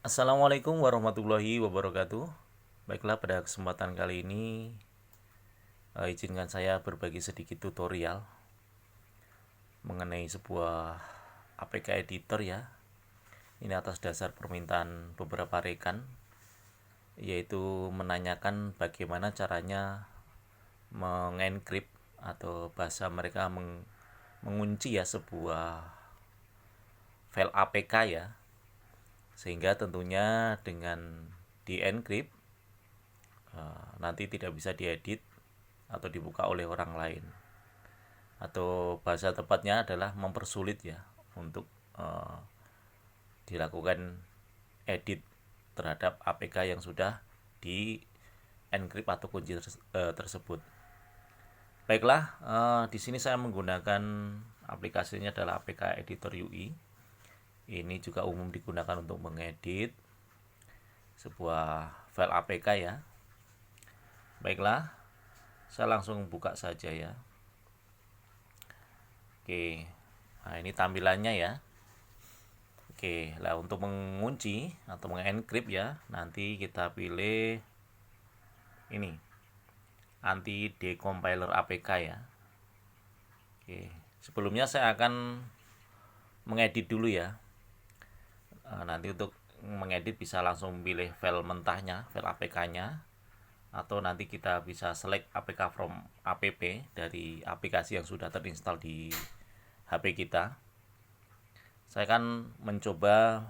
Assalamualaikum warahmatullahi wabarakatuh. Baiklah, pada kesempatan kali ini izinkan saya berbagi sedikit tutorial mengenai sebuah APK editor ya. Ini atas dasar permintaan beberapa rekan, yaitu menanyakan bagaimana caranya mengencrypt atau bahasa mereka mengunci ya sebuah file APK ya, sehingga tentunya dengan di encrypt nanti tidak bisa diedit atau dibuka oleh orang lain, atau bahasa tepatnya adalah mempersulit ya untuk dilakukan edit terhadap APK yang sudah di encrypt atau kunci tersebut. Baiklah, di sini saya menggunakan aplikasinya adalah APK Editor UI. Ini juga umum digunakan untuk mengedit sebuah file APK ya. Baiklah, saya langsung buka saja ya. Oke, nah ini tampilannya ya. Oke, lah untuk mengunci atau mengencrypt ya, nanti kita pilih ini, anti decompiler APK ya. Oke, sebelumnya saya akan mengedit dulu ya. Nanti untuk mengedit bisa langsung pilih file mentahnya, file APK-nya, atau nanti kita bisa select APK from app dari aplikasi yang sudah terinstall di HP kita. Saya akan mencoba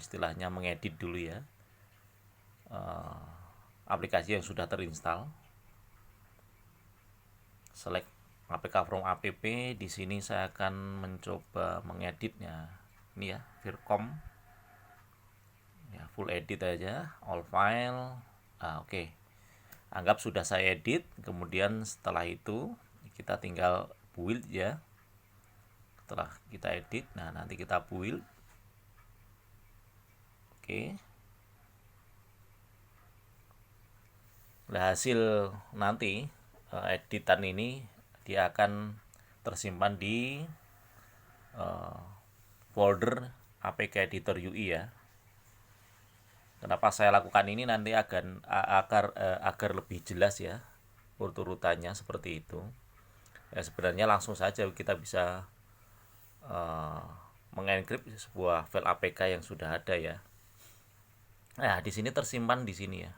istilahnya mengedit dulu ya aplikasi yang sudah terinstall. Select APK from app. Di sini saya akan mencoba mengeditnya. Ini ya, vircom. Ya, full edit aja, all file. Oke. Anggap sudah saya edit, kemudian setelah itu kita tinggal build ya. Setelah kita edit, nah nanti kita build. Oke. Nah, hasil nanti editan ini dia akan tersimpan di folder APK Editor UI ya. Kenapa saya lakukan ini nanti agar lebih jelas ya urutannya seperti itu. Ya, sebenarnya langsung saja kita bisa mengencrypt sebuah file APK yang sudah ada ya. Nah, di sini tersimpan di sini ya.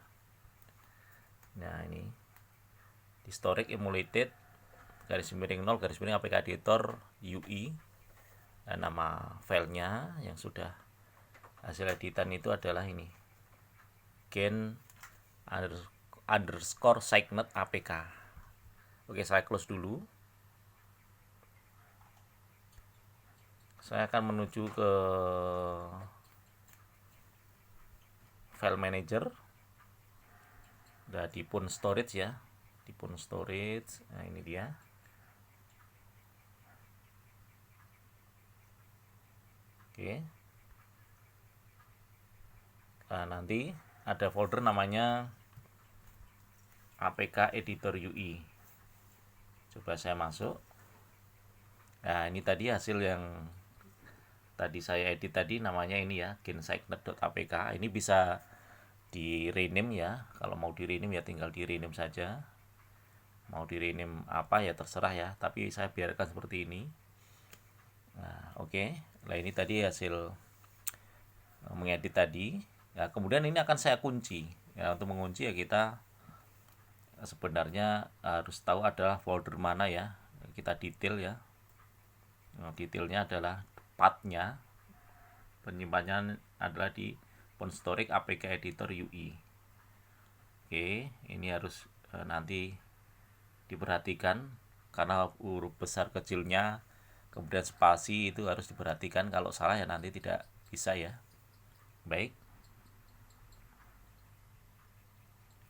Nah, ini di storage emulated _0 APK editor UI. Dan nama filenya yang sudah hasil editan itu adalah ini, gen underscore signet APK. Oke, saya close dulu. Saya akan menuju ke file manager. Udah di pun storage ya, di pun storage. Nah, ini dia. Oke. Nah, nanti ada folder namanya APK Editor UI. Coba saya masuk. Nah, ini tadi hasil yang tadi saya edit tadi, namanya ini ya, gensignet.apk. Ini bisa di rename ya. Kalau mau di rename ya tinggal di rename saja. Mau di rename apa ya terserah ya, tapi saya biarkan seperti ini. Nah, oke. Nah, ini tadi hasil mengedit tadi. Nah, kemudian ini akan saya kunci. Ya, untuk mengunci ya kita sebenarnya harus tahu adalah folder mana ya. Kita detail ya. Nah, detailnya adalah pathnya, penyimpanannya adalah di Storage APK Editor UI. Oke, ini harus nanti diperhatikan karena huruf besar kecilnya kemudian spasi itu harus diperhatikan, kalau salah ya nanti tidak bisa ya. Baik.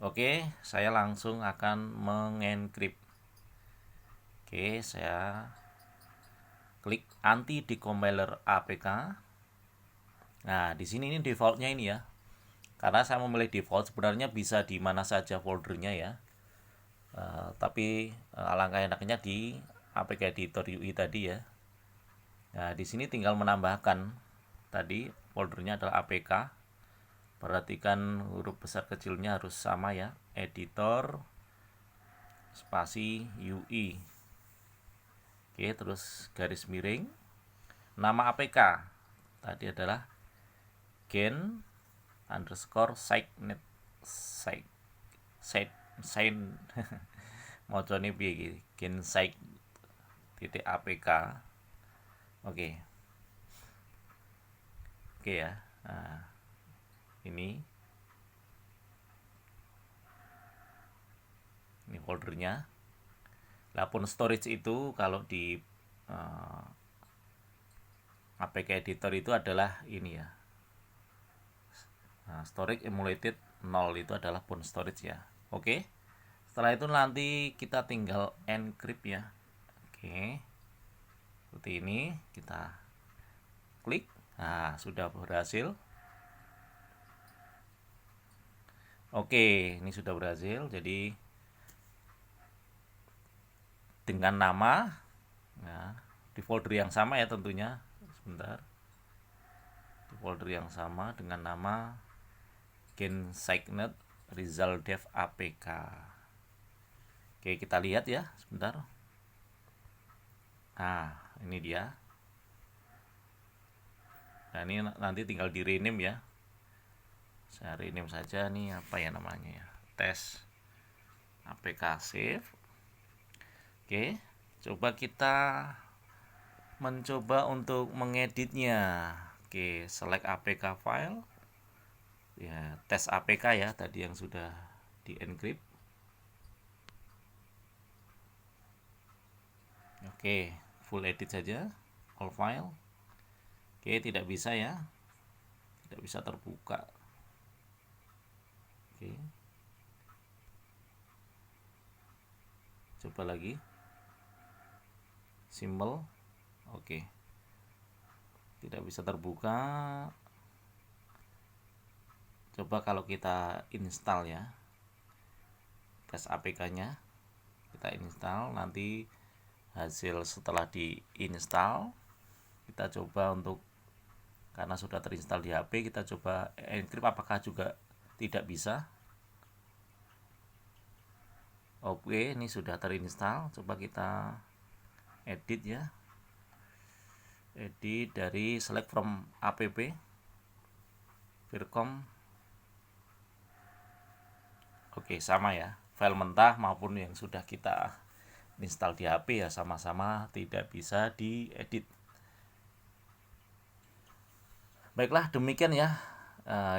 Oke, saya langsung akan mengencrypt. Oke, saya klik anti decompiler APK. Nah, di sini ini defaultnya ini ya. Karena saya memilih default, sebenarnya bisa di mana saja foldernya ya. Tapi alangkah enaknya di APK Editor UI tadi ya. Nah, di sini tinggal menambahkan tadi foldernya adalah APK. Perhatikan huruf besar kecilnya harus sama ya. Editor spasi UI. Oke, terus garis miring. Nama APK tadi adalah gen underscore signet sign mocone piye iki gen sign titik APK. Oke ya. Nah, ini foldernya. Lah pun storage itu kalau di APK editor itu adalah ini ya. Nah, storage emulated 0 itu adalah pun storage ya. Oke. Setelah itu nanti kita tinggal encrypt ya. Oke. Seperti ini kita klik. Nah, sudah berhasil. Oke, ini sudah berhasil. Jadi dengan nama ya, di folder yang sama ya tentunya. Sebentar. Di folder yang sama dengan nama gen signet result dev apk. Oke, kita lihat ya sebentar. Nah, ini dia. Nah, ini nanti tinggal di rename ya. Saya rename saja nih, apa ya namanya ya, tes apk save. Oke, coba kita mencoba untuk mengeditnya. Oke, select apk file ya, tes apk ya tadi yang sudah di encrypt. Oke, full edit saja, all file. Oke, tidak bisa ya, tidak bisa terbuka. Oke, coba lagi, simbol. Oke, tidak bisa terbuka. Coba kalau kita install ya, tes apk nya kita install, nanti hasil setelah di install kita coba untuk, karena sudah terinstall di HP, kita coba encrypt apakah juga tidak bisa. Oke, ini sudah terinstall. Coba kita edit ya, edit dari select from app vircom. Oke, sama ya, file mentah maupun yang sudah kita install di HP ya sama-sama tidak bisa diedit. Baiklah, demikian ya.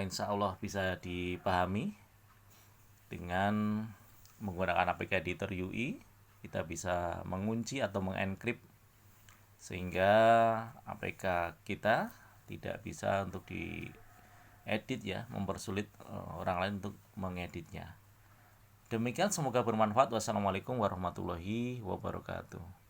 Insya Allah bisa dipahami. Dengan menggunakan APK editor UI, kita bisa mengunci atau mengencrypt sehingga APK kita tidak bisa untuk diedit ya, mempersulit orang lain untuk mengeditnya. Demikian, semoga bermanfaat. Wassalamualaikum warahmatullahi wabarakatuh.